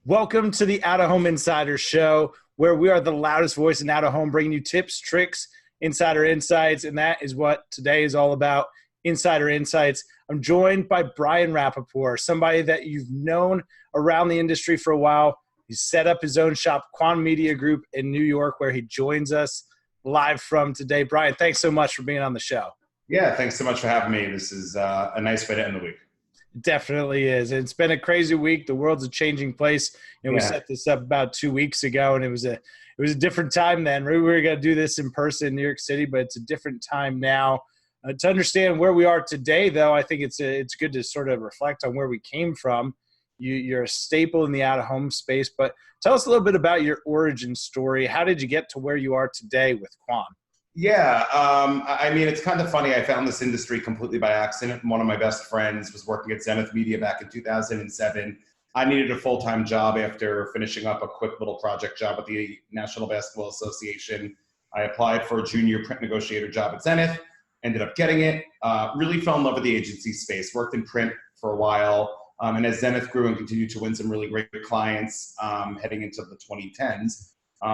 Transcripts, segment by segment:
Welcome to the Out of Home Insider Show, where we are the loudest voice in out of home, bringing you tips, tricks, insider insights, and that is what today is all about, insider insights. I'm joined by Brian Rappaport, somebody that you've known around the industry for a while. He's set up his own shop, Quan Media Group in New York, where he joins us live from today. Brian, thanks so much for being on the show. Yeah, thanks so much for having me. This is a nice way to end the week. Definitely is. It's been a crazy week. The world's a changing place. We set this up about 2 weeks ago, and it was a different time then. We were going to do this in person in New York City, but it's a different time now. To understand where we are today, though, I think it's good to sort of reflect on where we came from. You're a staple in the out-of-home space, but tell us a little bit about your origin story. How did you get to where you are today with Quan? Yeah, I mean, it's kind of funny. I found this industry completely by accident. One of my best friends was working at Zenith Media back in 2007. I needed a full-time job after finishing up a quick little project job at the National Basketball Association. I applied for a junior print negotiator job at Zenith, ended up getting it, really fell in love with the agency space, worked in print for a while. And as Zenith grew and continued to win some really great clients heading into the 2010s,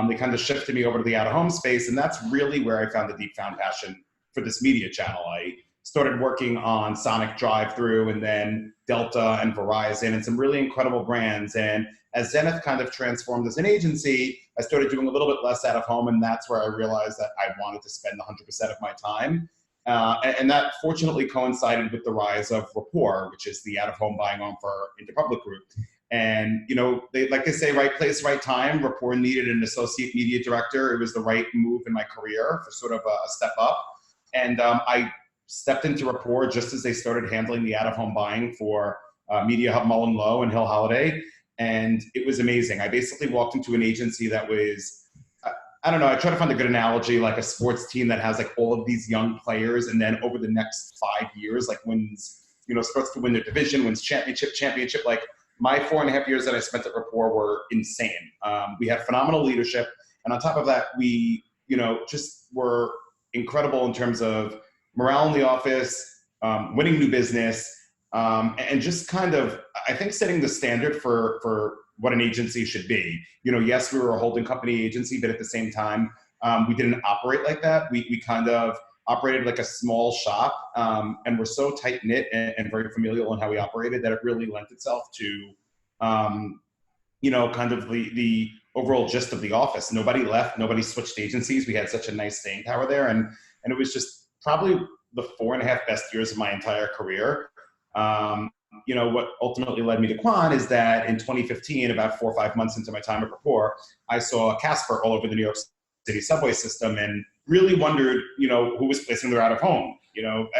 they kind of shifted me over to the out-of-home space, and that's really where I found the deep-found passion for this media channel. I started working on Sonic Drive-Thru and then Delta and Verizon and some really incredible brands. And as Zenith kind of transformed as an agency, I started doing a little bit less out-of-home, and that's where I realized that I wanted to spend 100% of my time. And that fortunately coincided with the rise of Rappaport, which is the out-of-home buying arm for Interpublic Group. And, like they say, right place, right time. Rappaport needed an associate media director. It was the right move in my career for sort of a step up. And I stepped into Rappaport just as they started handling the out-of-home buying for Media Hub, Mullen Lowe, and Hill Holiday. And it was amazing. I basically walked into an agency that was, I don't know, I try to find a good analogy, like a sports team that has like all of these young players, and then over the next 5 years, like wins, starts to win their division, wins championship, like my 4.5 years that I spent at Rappaport were insane. We had phenomenal leadership. And on top of that, we, just were incredible in terms of morale in the office, winning new business, and just kind of, I think, setting the standard for what an agency should be. Yes, we were a holding company agency, but at the same time, we didn't operate like that. We kind of operated like a small shop, and we're so tight-knit and very familial in how we operated that it really lent itself to, kind of the overall gist of the office. Nobody left, nobody switched agencies. We had such a nice staying power there, and it was just probably the 4.5 best years of my entire career. What ultimately led me to Quan is that in 2015, about 4 or 5 months into my time at Rappaport, I saw Casper all over the New York City subway system and really wondered, who was placing their out-of-home.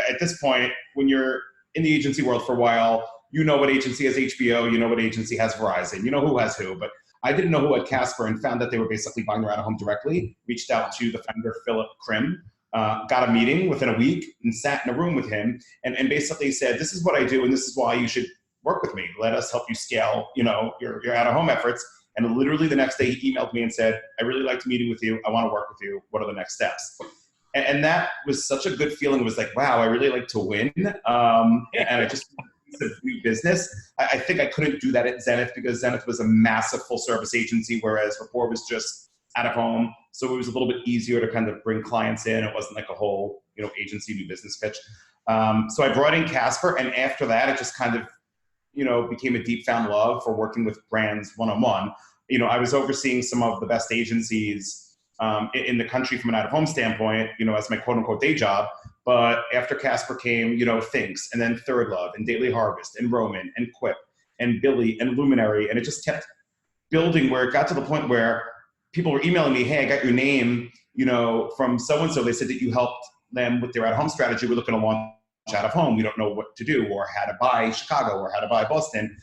At this point, when you're in the agency world for a while, what agency has HBO, what agency has Verizon, who has who. But I didn't know who had Casper, and found that they were basically buying their out-of-home directly. Reached out to the founder, Philip Krim, got a meeting within a week and sat in a room with him and basically said, this is what I do and this is why you should work with me. Let us help you scale, your out-of-home efforts. And literally the next day he emailed me and said, I really liked meeting with you. I want to work with you. What are the next steps? And that was such a good feeling. It was like, wow, I really like to win. And I just new business. I think I couldn't do that at Zenith because Zenith was a massive full service agency, whereas Rappaport was just out of home. So it was a little bit easier to kind of bring clients in. It wasn't like a whole, agency new business pitch. So I brought in Casper, and after that, it just kind of, became a deep found love for working with brands one-on-one. I was overseeing some of the best agencies in the country from an out-of-home standpoint, as my quote-unquote day job. But after Casper came, Thinks, and then Third Love, and Daily Harvest, and Roman, and Quip, and Billy, and Luminary, and it just kept building where it got to the point where people were emailing me, hey, I got your name, from so-and-so. They said that you helped them with their out-of-home strategy. We're looking to launch out-of-home. We don't know what to do, or how to buy Chicago, or how to buy Boston.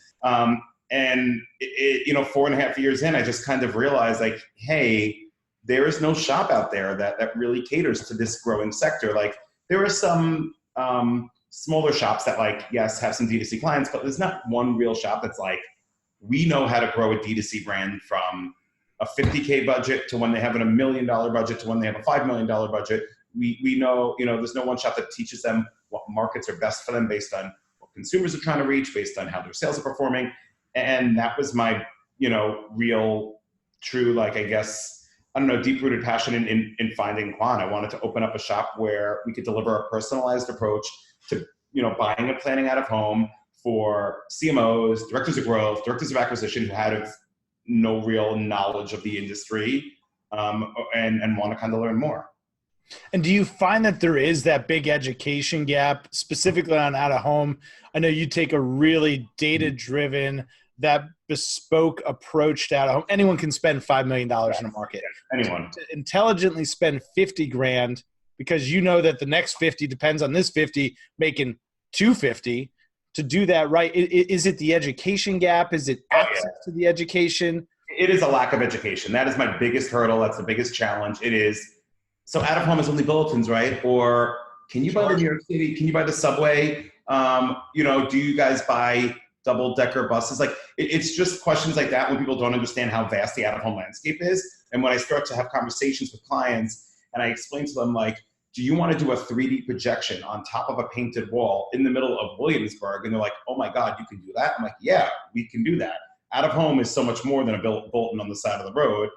And 4.5 years in, I just kind of realized, like, hey, there is no shop out there that really caters to this growing sector. Like, there are some smaller shops that, like, yes, have some D2C clients, but there's not one real shop that's like, we know how to grow a D2C brand from a $50K budget to when they have a $1 million budget to when they have a $5 million budget. We know, there's no one shop that teaches them what markets are best for them based on what consumers are trying to reach, based on how their sales are performing. And that was my real, true, like, I guess, I don't know, deep-rooted passion in finding Quan. I wanted to open up a shop where we could deliver a personalized approach to, buying and planning out of home for CMOs, directors of growth, directors of acquisition who had no real knowledge of the industry, and want to kind of learn more. And do you find that there is that big education gap specifically on out of home? I know you take a really data-driven, that bespoke approach to out of home. Anyone can spend $5 million in a market. Anyone. To intelligently spend 50 grand because you know that the next 50 depends on this 50 making 250. To do that right, is it the education gap? Is it access to the education? It is a lack of education. That is my biggest hurdle. That's the biggest challenge. It is. So out of home is only bulletins, right? Or can you buy the New York City? Can you buy the subway? Do you guys buy double-decker buses? Like, it's just questions like that when people don't understand how vast the out-of-home landscape is. And when I start to have conversations with clients and I explain to them, like, do you want to do a 3D projection on top of a painted wall in the middle of Williamsburg? And they're like, oh my God, you can do that? I'm like, yeah, we can do that. Out of home is so much more than a bulletin on the side of the road.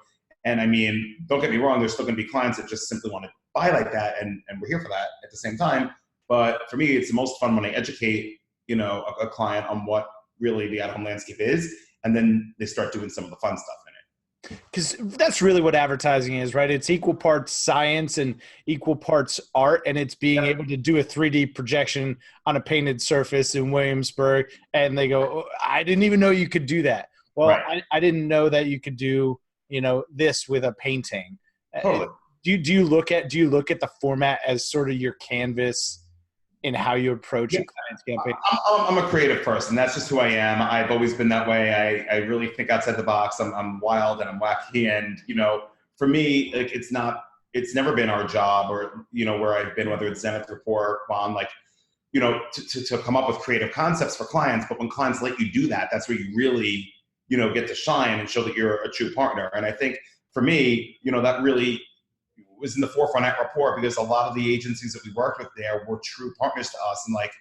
And I mean, don't get me wrong, there's still going to be clients that just simply want to buy like that, and we're here for that at the same time. But for me, it's the most fun when I educate, a client on what really the out-of-home landscape is, and then they start doing some of the fun stuff in it. Because that's really what advertising is, right? It's equal parts science and equal parts art, and it's being able to do a 3D projection on a painted surface in Williamsburg, and they go, oh, I didn't even know you could do that. Well, right. I didn't know that you could do this with a painting. Totally. Do you look at the format as sort of your canvas in how you approach a client's campaign? I'm a creative person. That's just who I am. I've always been that way. I really think outside the box. I'm wild and I'm wacky. And, for me, like, it's never been our job or, where I've been, whether it's Zenith, Rappaport, Quan, like, to come up with creative concepts for clients. But when clients let you do that, that's where you really, get to shine and show that you're a true partner. And I think for me, that really was in the forefront at Rappaport, because a lot of the agencies that we worked with there were true partners to us and like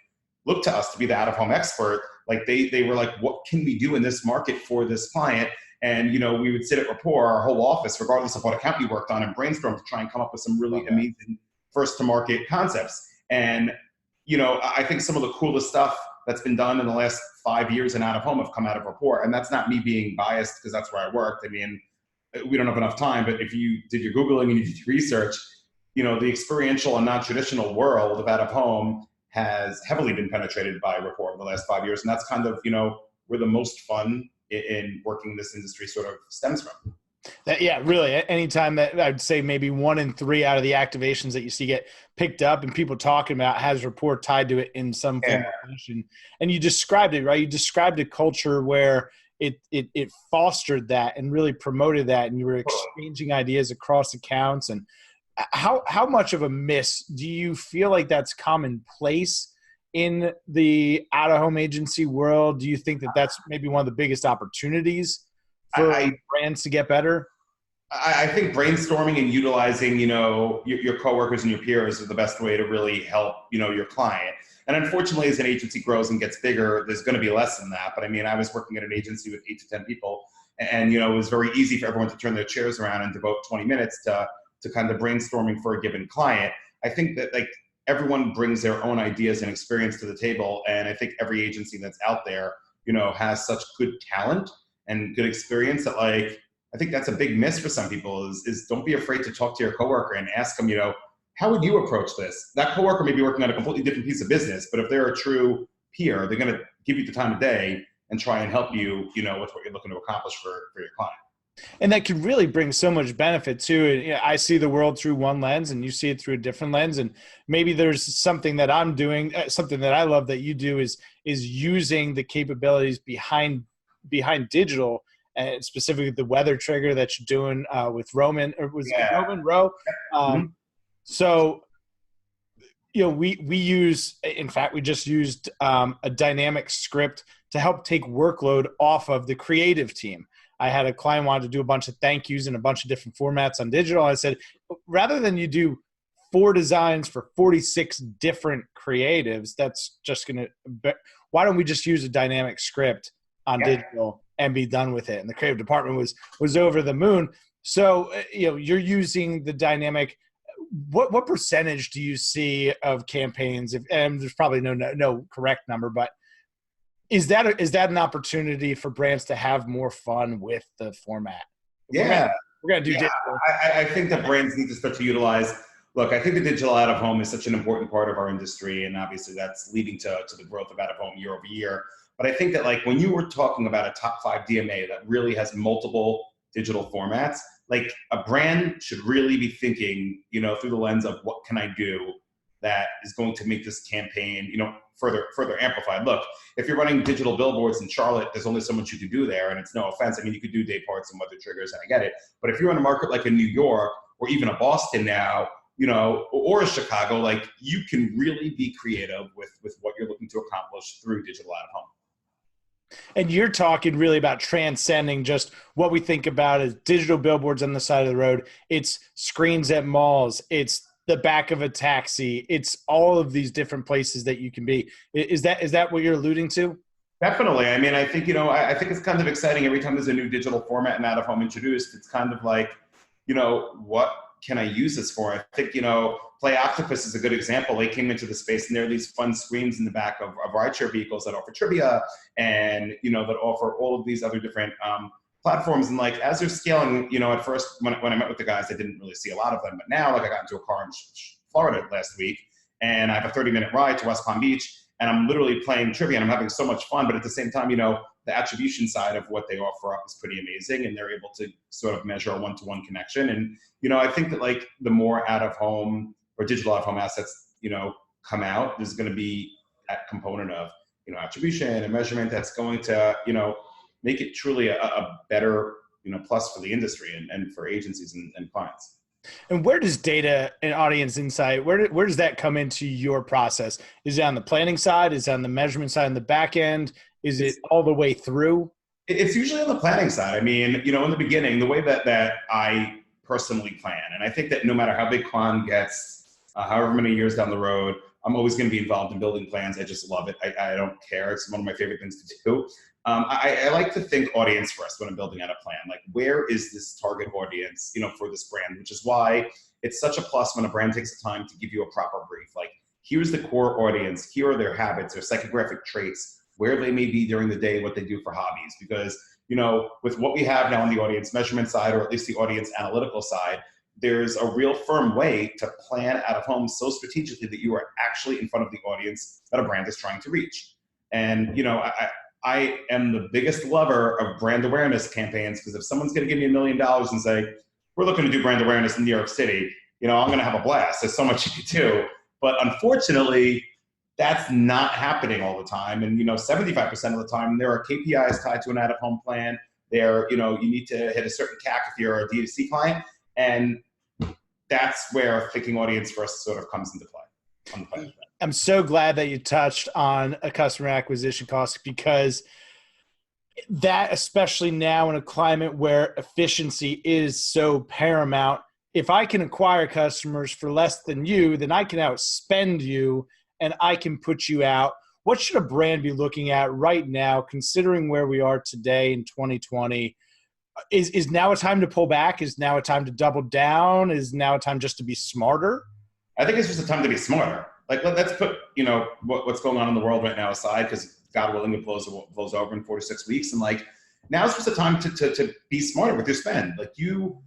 looked to us to be the out-of-home expert. Like they were like, what can we do in this market for this client? And, we would sit at Rappaport, our whole office, regardless of what account we worked on, and brainstorm to try and come up with some really amazing first to market concepts. And, I think some of the coolest stuff that's been done in the last 5 years in out-of-home have come out of Rappaport. And that's not me being biased because that's where I worked. I mean, we don't have enough time, but if you did your Googling and you did your research, the experiential and non-traditional world of out-of-home has heavily been penetrated by Rappaport in the last 5 years. And that's kind of, where the most fun in working this industry sort of stems from. Yeah, really. Anytime that I'd say maybe 1 in 3 out of the activations that you see get picked up and people talking about has Rappaport tied to it in some form or fashion. And you described it, right? You described a culture where it fostered that and really promoted that, and you were exchanging ideas across accounts. And how much of a miss do you feel like that's commonplace in the out-of-home agency world? Do you think that that's maybe one of the biggest opportunities for brands to get better? I think brainstorming and utilizing, your coworkers and your peers is the best way to really help, your client. And unfortunately, as an agency grows and gets bigger, there's going to be less than that. But I mean, I was working at an agency with 8 to 10 people, and, it was very easy for everyone to turn their chairs around and devote 20 minutes to kind of brainstorming for a given client. I think that like everyone brings their own ideas and experience to the table. And I think every agency that's out there, has such good talent and good experience that, like, I think that's a big miss for some people is don't be afraid to talk to your coworker and ask them, how would you approach this? That coworker may be working on a completely different piece of business, but if they're a true peer, they're going to give you the time of day and try and help you, with what you're looking to accomplish for your client. And that can really bring so much benefit to it. I see the world through one lens and you see it through a different lens. And maybe there's something that I'm doing, something that I love that you do is using the capabilities behind digital, and specifically the weather trigger that you're doing with Roman, or was it Roman Rowe? So, we use, in fact, we just used a dynamic script to help take workload off of the creative team. I had a client wanted to do a bunch of thank yous in a bunch of different formats on digital. I said, rather than you do 4 designs for 46 different creatives, that's just going to, why don't we just use a dynamic script on digital and be done with it. And the creative department was over the moon. So, you're using the dynamic. What percentage do you see of campaigns? And there's probably no correct number, but is that an opportunity for brands to have more fun with the format? Yeah. We're going to do digital. I think that brands need to start to utilize. Look, I think the digital out of home is such an important part of our industry, and obviously that's leading to the growth of out of home year over year. But I think that, like, when you were talking about a top 5 DMA that really has multiple digital formats, like, a brand should really be thinking, through the lens of what can I do that is going to make this campaign, further amplified. Look, if you're running digital billboards in Charlotte, there's only so much you can do there, and it's no offense. I mean, you could do day parts and weather triggers, and I get it. But if you're in a market like in New York or even a Boston now, or a Chicago, like, you can really be creative with what you're looking to accomplish through digital out of home. And you're talking really about transcending just what we think about as digital billboards on the side of the road. It's screens at malls. It's the back of a taxi. It's all of these different places that you can be. Is that what you're alluding to? Definitely. I mean, I think, I think it's kind of exciting every time there's a new digital format and out of home introduced. It's kind of like, what can I use this for? I think, Play Octopus is a good example. They came into the space and there are these fun screens in the back of rideshare vehicles that offer trivia and, that offer all of these other different platforms. And, like, as they're scaling, at first when I met with the guys, I didn't really see a lot of them. But now, like, I got into a car in Florida last week and I have a 30-minute ride to West Palm Beach and I'm literally playing trivia and I'm having so much fun. But at the same time, the attribution side of what they offer up is pretty amazing, and they're able to sort of measure a one-to-one connection. And, I think that, like, the more out of home or digital out of home assets, come out, there's going to be that component of, attribution and measurement that's going to, make it truly a better, plus for the industry and for agencies and clients. And where does data and audience insight, where does that come into your process? Is it on the planning side? Is it on the measurement side, on the back end? Is it all the way through? It's usually on the planning side. I mean, in the beginning, the way that I personally plan, and I think that no matter how big Quan gets, however many years down the road, I'm always going to be involved in building plans. I just love it. I don't care. It's one of my favorite things to do. I like to think audience first when I'm building out a plan. Like, where is this target audience, for this brand? Which is why it's such a plus when a brand takes the time to give you a proper brief. Like, here's the core audience. Here are their habits, their psychographic traits, where they may be during the day, what they do for hobbies. Because, with what we have now on the audience measurement side, or at least the audience analytical side, there's a real firm way to plan out of home so strategically that you are actually in front of the audience that a brand is trying to reach. And, I am the biggest lover of brand awareness campaigns, because if someone's going to give me $1 million and say, we're looking to do brand awareness in New York City, I'm going to have a blast. There's so much you can do. But unfortunately, that's not happening all the time. And, 75% of the time, there are KPIs tied to an out-of-home plan. You need to hit a certain CAC if you're a D2C client. And that's where thinking audience first sort of comes into play on the plan. I'm so glad that you touched on a customer acquisition cost, because that, especially now in a climate where efficiency is so paramount, if I can acquire customers for less than you, then I can outspend you and I can put you out. What should a brand be looking at right now, considering where we are today in 2020? Is now a time to pull back? Is now a time to double down? Is now a time just to be smarter? I think it's just a time to be smarter. Like, let's put, what's going on in the world right now aside, because God willing, it blows over in 4 to 6 weeks. And, like, now it's just a time to be smarter with your spend. Like, you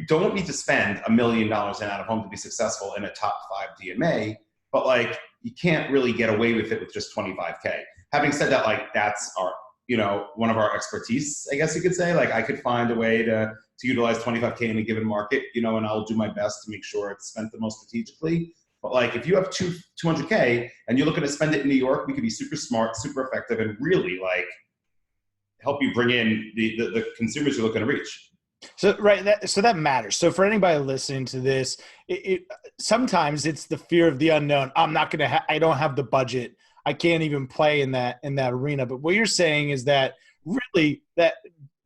don't need to spend $1 million in out of home to be successful in a top 5 DMA, but, like, you can't really get away with it with just 25K. Having said that, like, that's our, one of our expertise, I guess you could say. Like, I could find a way to utilize 25K in a given market, and I'll do my best to make sure it's spent the most strategically. But, like, if you have 200K and you're looking to spend it in New York, we could be super smart, super effective, and really, like, help you bring in the consumers you're looking to reach. So, right. So that matters. So for anybody listening to this, sometimes it's the fear of the unknown. I'm not going to, I don't have the budget. I can't even play in that arena. But what you're saying is that really that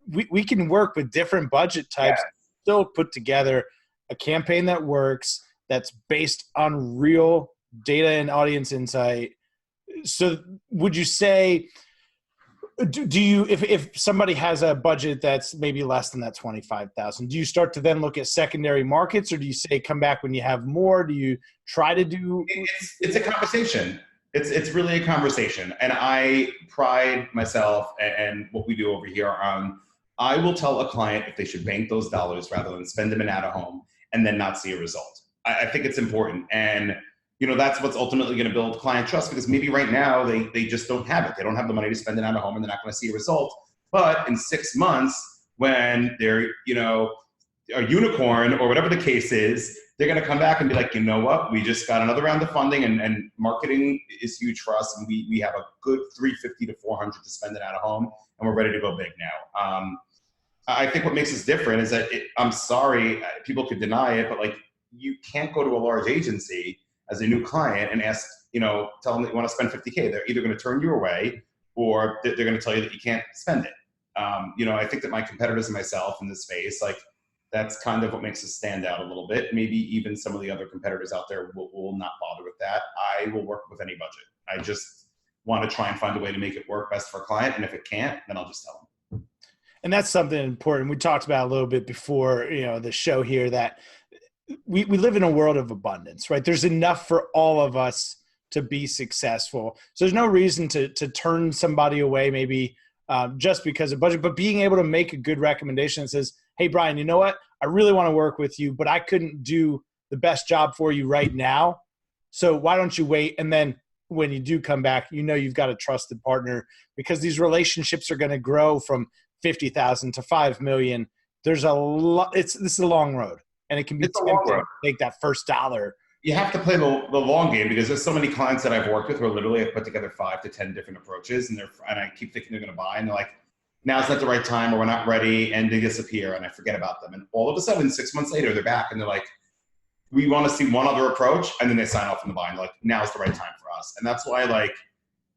we can work with different budget types, still put together a campaign that works, that's based on real data and audience insight. So would you say Do you, if somebody has a budget that's maybe less than that 25,000, do you start to then look at secondary markets, or do you say come back when you have more? Do you try to do? It's a conversation. It's really a conversation, and I pride myself and what we do over here on. I will tell a client if they should bank those dollars rather than spend them in out of home and then not see a result. I think it's important, and that's what's ultimately going to build client trust, because maybe right now they just don't have it. They don't have the money to spend it out of home, and they're not going to see a result. But in 6 months, when they're a unicorn or whatever the case is, they're going to come back and be like, you know what, we just got another round of funding, and marketing is huge for us, and we have a good 350 to 400 to spend it out of home, and we're ready to go big now. I think what makes us different is that I'm sorry, people could deny it, but like, you can't go to a large agency as a new client and ask, tell them that you want to spend 50K. They're either going to turn you away, or they're going to tell you that you can't spend it. I think that my competitors and myself in this space, like, that's kind of what makes us stand out a little bit. Maybe even some of the other competitors out there will not bother with that. I will work with any budget. I just want to try and find a way to make it work best for a client. And if it can't, then I'll just tell them. And that's something important. We talked about a little bit before, the show here, that we live in a world of abundance, right? There's enough for all of us to be successful. So there's no reason to turn somebody away, maybe just because of budget, but being able to make a good recommendation that says, hey, Brian, you know what? I really want to work with you, but I couldn't do the best job for you right now. So why don't you wait? And then when you do come back, you've got a trusted partner, because these relationships are going to grow from 50,000 to 5 million. There's a lot. This is a long road, and it can be tempting to take that first dollar. You have to play the long game, because there's so many clients that I've worked with where literally I've put together 5 to 10 different approaches, and I keep thinking they're going to buy, and they're like, now's not the right time, or we're not ready, and they disappear, and I forget about them. And all of a sudden, 6 months later, they're back, and they're like, we want to see one other approach, and then they sign off on the buy, and they're like, now's the right time for us. And that's why, like,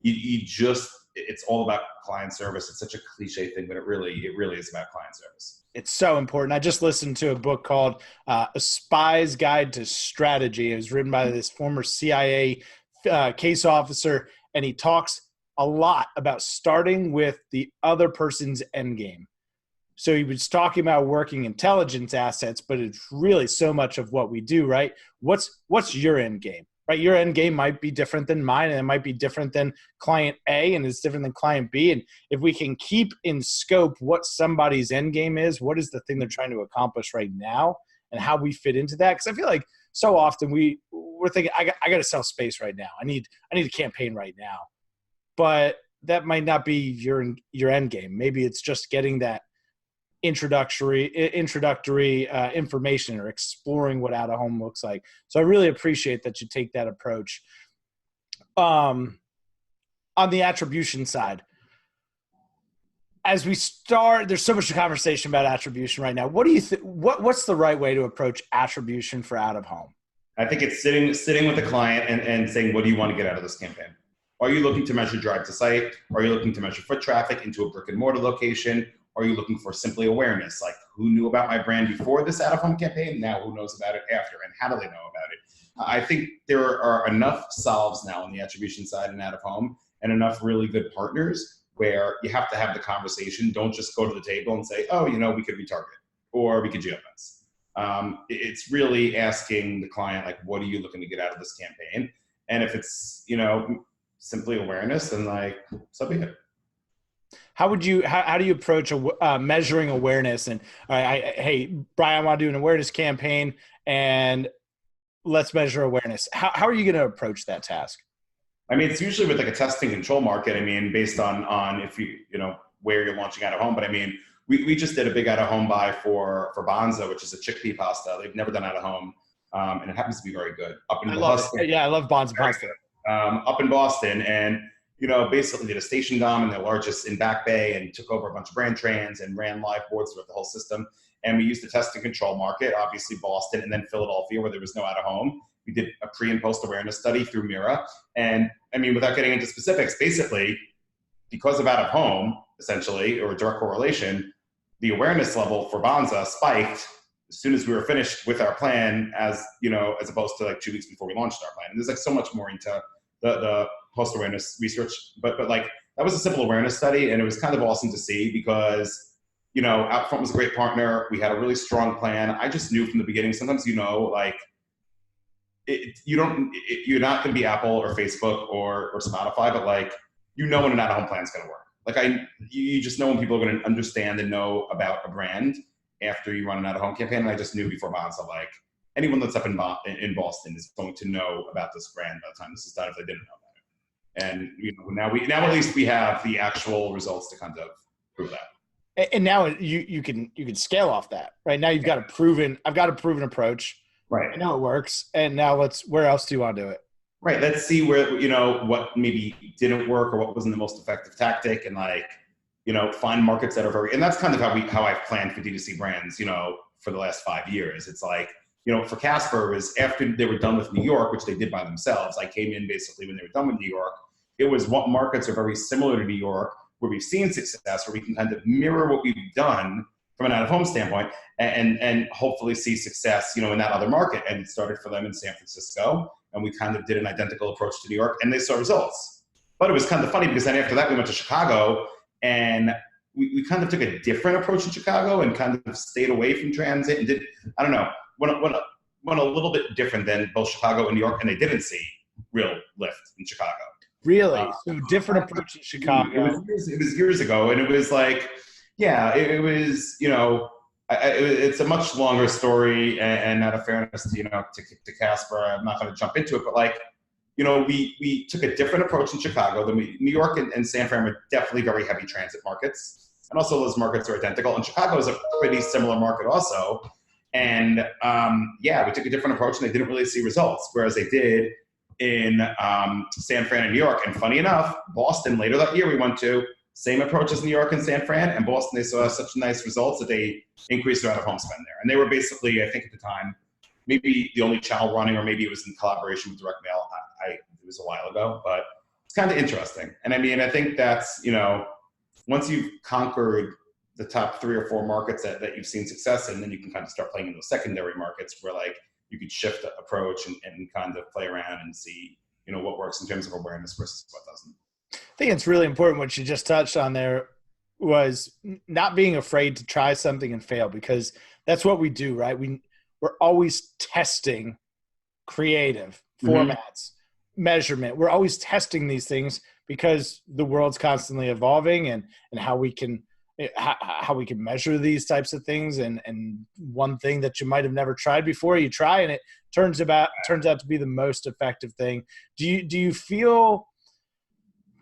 it's all about client service. It's such a cliche thing, but it really is about client service. It's so important. I just listened to a book called A Spy's Guide to Strategy. It was written by this former CIA case officer, and he talks a lot about starting with the other person's end game. So he was talking about working intelligence assets, but it's really so much of what we do, right? What's your end game, right? Your end game might be different than mine, and it might be different than client A, and it's different than client B. And if we can keep in scope what somebody's end game is, what is the thing they're trying to accomplish right now, and how we fit into that? Because I feel like so often we're thinking, I got to sell space right now. I need a campaign right now. But that might not be your end game. Maybe it's just getting that introductory information, or exploring what out of home looks like. So I really appreciate that you take that approach. On the attribution side, as we start, there's so much conversation about attribution right now. What do you think? What's the right way to approach attribution for out of home? I think it's sitting with the client and saying, what do you want to get out of this campaign? Are you looking to measure drive to site? Are you looking to measure foot traffic into a brick and mortar location? Are you looking for simply awareness? Like, who knew about my brand before this out-of-home campaign? Now who knows about it after? And how do they know about it? I think there are enough solves now on the attribution side and out-of-home, and enough really good partners where you have to have the conversation. Don't just go to the table and say, oh, we could retarget, or we could geofence. It's really asking the client, like, what are you looking to get out of this campaign? And if it's, simply awareness, then like, so be it. How do you approach measuring awareness? And hey, Brian, I want to do an awareness campaign, and let's measure awareness. How are you going to approach that task? I mean, it's usually with like a testing control market. I mean, based on if where you're launching out of home. But I mean, we just did a big out of home buy for Bonza, which is a chickpea pasta. They've never done out of home, and it happens to be very good. I love Bonza pasta. Up in Boston, and basically did a station dom and the largest in Back Bay, and took over a bunch of brand trans and ran live boards throughout the whole system. And we used the test and control market, obviously Boston, and then Philadelphia, where there was no out of home. We did a pre and post awareness study through Mira. And I mean, without getting into specifics, basically, because of out of home, essentially, or a direct correlation, the awareness level for Bonza spiked as soon as we were finished with our plan, as opposed to like 2 weeks before we launched our plan. And there's like so much more into the post awareness research, but like that was a simple awareness study, and it was kind of awesome to see because, you know, Outfront was a great partner. We had a really strong plan. I just knew from the beginning, sometimes, you know, like, you're not going to be Apple or Facebook or Spotify, but like, you know when an out-of-home plan is going to work. Like you just know when people are going to understand and know about a brand after you run an out-of-home campaign. And I just knew before Bonds that like anyone that's up in Boston is going to know about this brand by the time this is done if they didn't know about it. And you know, now at least we have the actual results to kind of prove that. And now you can scale off that, right? Now I've got a proven approach. Right. I know it works. And now where else do you want to do it? Right. Let's see where, you know, what maybe didn't work or what wasn't the most effective tactic, and like, you know, find markets that are and that's kind of how I've planned for D2C brands, you know, for the last 5 years. It's like, you know, for Casper, was after they were done with New York, which they did by themselves. I came in basically when they were done with New York. It was what markets are very similar to New York, where we've seen success, where we can kind of mirror what we've done from an out-of-home standpoint and hopefully see success, you know, in that other market. And it started for them in San Francisco, and we kind of did an identical approach to New York, and they saw results. But it was kind of funny because then after that we went to Chicago, and we kind of took a different approach in Chicago and kind of stayed away from transit and did, I don't know, went a little bit different than both Chicago and New York, and they didn't see real lift in Chicago. Really? So different approach in Chicago. It was years ago, and it was like, yeah, it was, you know, it's a much longer story, and out of fairness to, you know, to Casper, I'm not going to jump into it, but like, you know, we took a different approach in Chicago than New York and San Fran were definitely very heavy transit markets. And also those markets are identical. And Chicago is a pretty similar market also. And yeah, we took a different approach, and they didn't really see results, whereas they did in San Fran and New York. And funny enough, Boston later that year we went to, same approach as New York and San Fran, and Boston, they saw such nice results that they increased their out-of-home spend there. And they were basically, I think at the time, maybe the only channel running, or maybe it was in collaboration with direct mail. It was a while ago, but it's kind of interesting. And I mean, I think that's, you know, once you've conquered the top 3 or 4 markets that you've seen success in, then you can kind of start playing in those secondary markets where like you could shift the approach and kind of play around and see, you know, what works in terms of awareness versus what doesn't. I think it's really important what you just touched on there was not being afraid to try something and fail, because that's what we do, right? We're always testing creative formats, measurement. We're always testing these things because the world's constantly evolving, and how we can measure these types of things. And one thing that you might have never tried before, you try, and it turns out to be the most effective thing. Do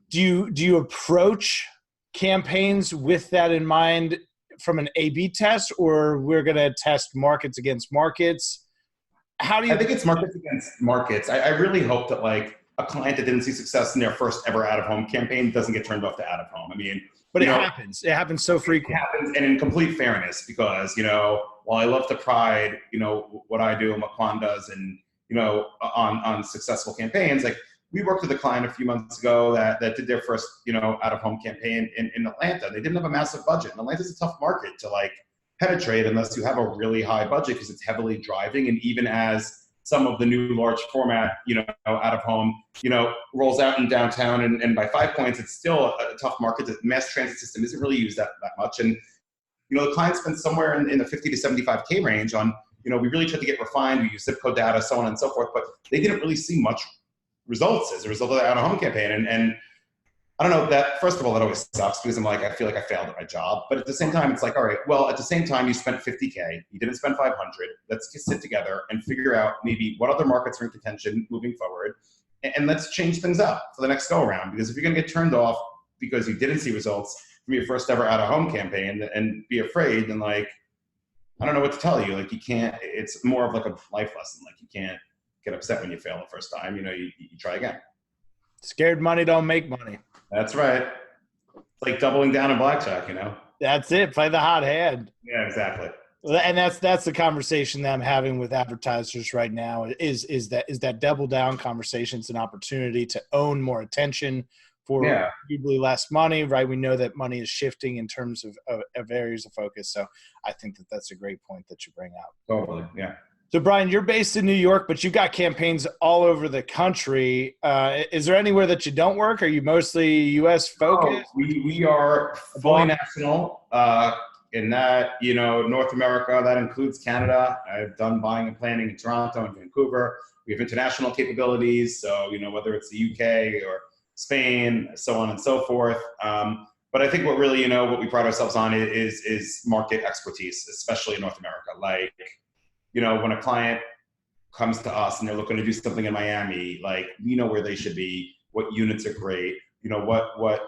you approach campaigns with that in mind from an A/B test, or we're going to test markets against markets? How do you? I think it's markets against markets. I really hope that like a client that didn't see success in their first ever out-of-home campaign doesn't get turned off to out-of-home. I mean, but it happens. It happens so frequently. It happens, and in complete fairness, because, you know, while I love to pride, you know, what I do and what Quan does, and, you know, on successful campaigns, like we worked with a client a few months ago that did their first, you know, out-of-home campaign in Atlanta. They didn't have a massive budget. And Atlanta's a tough market to like penetrate unless you have a really high budget, because it's heavily driving. And even as some of the new large format, you know, out-of-home, you know, rolls out in downtown and by 5 points, it's still a tough market. The mass transit system isn't really used that much. And, you know, the client spent somewhere in the 50 to 75K range on, you know, we really tried to get refined. We used zip code data, so on and so forth, but they didn't really see much results as a result of the out-of-home campaign. And I don't know, that, first of all, that always sucks, because I'm like, I feel like I failed at my job. But at the same time, it's like, all right, well, at the same time, you spent 50K, you didn't spend 500. Let's just sit together and figure out maybe what other markets are in contention moving forward. And let's change things up for the next go around. Because if you're going to get turned off because you didn't see results from your first ever out-of-home campaign and be afraid, then like, I don't know what to tell you. Like, you can't, it's more of like a life lesson. Like, you can't get upset when you fail the first time. You know, you try again. Scared money don't make money. That's right. It's like doubling down in blackjack, you know? That's it. Play the hot hand. Yeah, exactly. And that's the conversation that I'm having with advertisers right now is that double down conversation. It's an opportunity to own more attention for arguably less money, right? We know that money is shifting in terms of areas of focus. So I think that's a great point that you bring out. Totally. Yeah. So, Brian, you're based in New York, but you've got campaigns all over the country. Is there anywhere that you don't work? Are you mostly U.S. Oh, focused? we are fully national in that, North America, that includes Canada. I've done buying and planning in Toronto and Vancouver. We have international capabilities. So, whether it's the UK or Spain, so on and so forth. But I think what really, what we pride ourselves on is market expertise, especially in North America. Like, when a client comes to us and they're looking to do something in Miami, like, we know where they should be, what units are great, what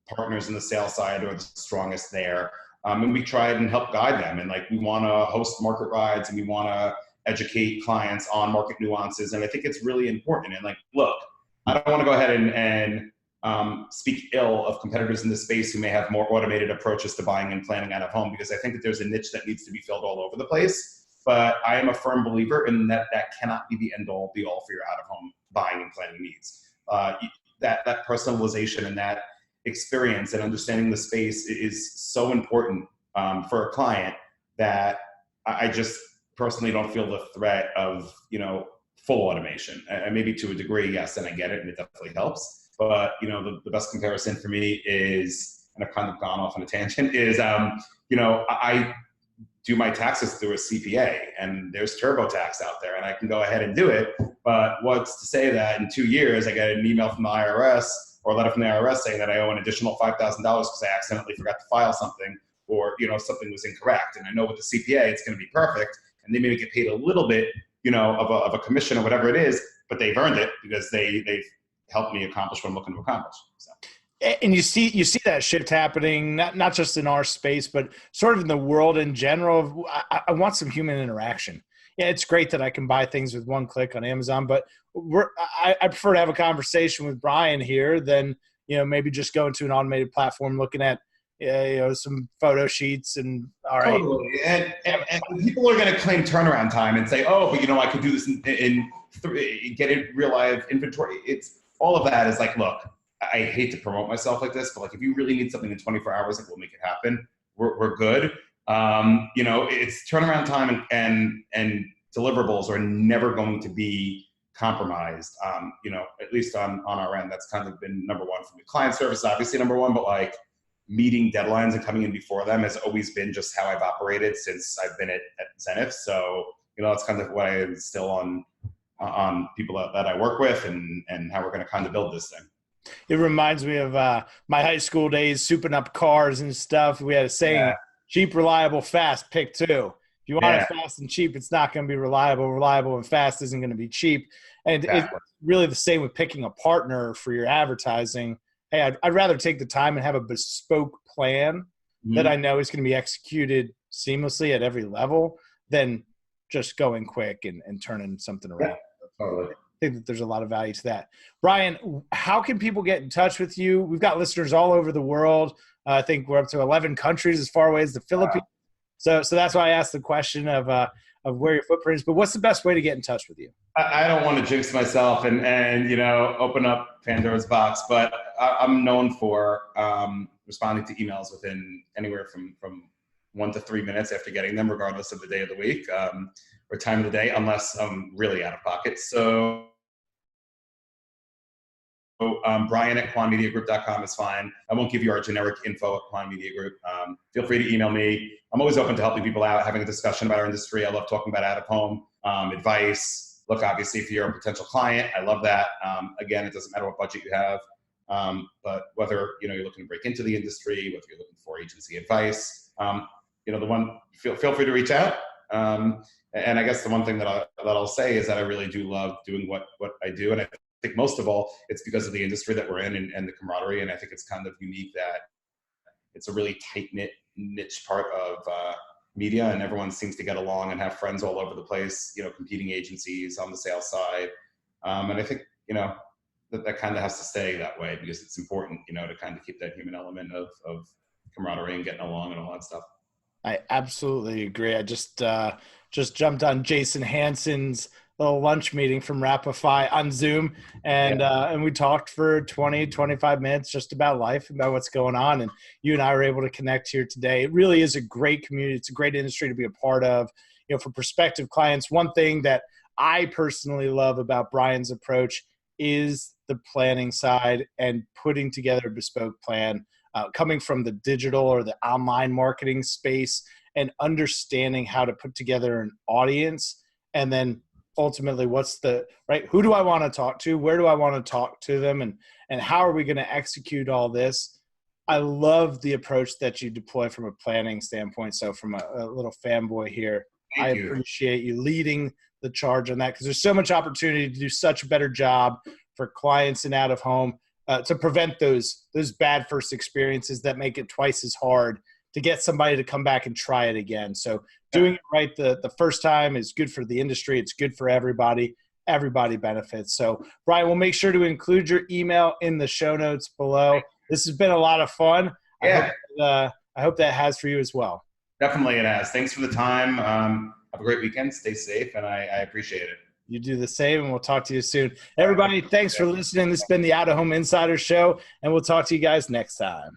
partners in the sales side are the strongest there. And we try and help guide them. And like, we want to host market rides and we want to educate clients on market nuances. And I think it's really important. And like, look, I don't want to go ahead and speak ill of competitors in this space who may have more automated approaches to buying and planning out of home, because I think that there's a niche that needs to be filled all over the place. But I am a firm believer in that cannot be the end all be all for your out of home buying and planning needs. That personalization and that experience and understanding the space is so important for a client that I just personally don't feel the threat of, full automation. And maybe to a degree, yes, and I get it, and it definitely helps. But, the best comparison for me is, and I've kind of gone off on a tangent, is, I do my taxes through a CPA, and there's TurboTax out there, and I can go ahead and do it. But what's to say that in 2 years I get an email from the IRS or a letter from the IRS saying that I owe an additional $5,000 because I accidentally forgot to file something, or something was incorrect. And I know with the CPA it's going to be perfect, and they maybe get paid a little bit, of a commission or whatever it is, but they've earned it because they've helped me accomplish what I'm looking to accomplish. So. And you see that shift happening, not just in our space, but sort of in the world in general. I want some human interaction. Yeah, it's great that I can buy things with one click on Amazon, but I prefer to have a conversation with Brian here than, maybe just going to an automated platform looking at, some photo sheets and all right. Totally. And people are going to claim turnaround time and say, oh, but I could do this get it real live inventory. It's all of that is like, look, I hate to promote myself like this, but like, if you really need something in 24 hours, like, we'll make it happen. We're good. It's turnaround time and deliverables are never going to be compromised. At least on our end, that's kind of been number one for me. Client service, obviously number one, but like, meeting deadlines and coming in before them has always been just how I've operated since I've been at Zenith. So, that's kind of what I instill on people that I work with and how we're going to kind of build this thing. It reminds me of my high school days, souping up cars and stuff. We had a saying, cheap, reliable, fast, pick two. If you want it fast and cheap, it's not going to be reliable. Reliable and fast isn't going to be cheap. And it's really the same with picking a partner for your advertising. Hey, I'd rather take the time and have a bespoke plan that I know is going to be executed seamlessly at every level than just going quick and turning something around. Yeah, totally. I think that there's a lot of value to that. Brian, how can people get in touch with you? We've got listeners all over the world. I think we're up to 11 countries as far away as the Philippines. Wow. So that's why I asked the question of where your footprint is. But what's the best way to get in touch with you? I don't want to jinx myself and open up Pandora's box, but I'm known for responding to emails within anywhere from 1 to 3 minutes after getting them, regardless of the day of the week or time of the day, unless I'm really out of pocket. So Brian at quanmediagroup.com is fine. I won't give you our generic info at Quan Media Group. Feel free to email me. I'm always open to helping people out, having a discussion about our industry. I love talking about out-of-home advice. Look, obviously, if you're a potential client, I love that. Again, it doesn't matter what budget you have, but whether you're looking to break into the industry, whether you're looking for agency advice, feel free to reach out. And I guess the one thing that I'll say is that I really do love doing what I do, and I think most of all, it's because of the industry that we're in and the camaraderie. And I think it's kind of unique that it's a really tight-knit niche part of media, and everyone seems to get along and have friends all over the place, competing agencies on the sales side. And I think, that kind of has to stay that way because it's important, to kind of keep that human element of camaraderie and getting along and all that stuff. I absolutely agree. I just jumped on Jason Hansen's little lunch meeting from Rappaport on Zoom, and we talked for 20, 25 minutes just about life, about what's going on. And you and I were able to connect here today. It really is a great community. It's a great industry to be a part of. for prospective clients, one thing that I personally love about Brian's approach is the planning side and putting together a bespoke plan, coming from the digital or the online marketing space and understanding how to put together an audience. And then ultimately, who do I want to talk to? Where do I want to talk to them? And how are we going to execute all this? I love the approach that you deploy from a planning standpoint. So from a little fanboy here, I appreciate you leading the charge on that, because there's so much opportunity to do such a better job for clients and out of home to prevent those bad first experiences that make it twice as hard to get somebody to come back and try it again. So doing it right the first time is good for the industry. It's good for everybody. Everybody benefits. So Brian, we'll make sure to include your email in the show notes below. This has been a lot of fun. Yeah. I hope that has for you as well. Definitely it has. Thanks for the time. Have a great weekend. Stay safe, and I appreciate it. You do the same, and we'll talk to you soon. Everybody, thanks for listening. This has been the Out of Home Insider Show, and we'll talk to you guys next time.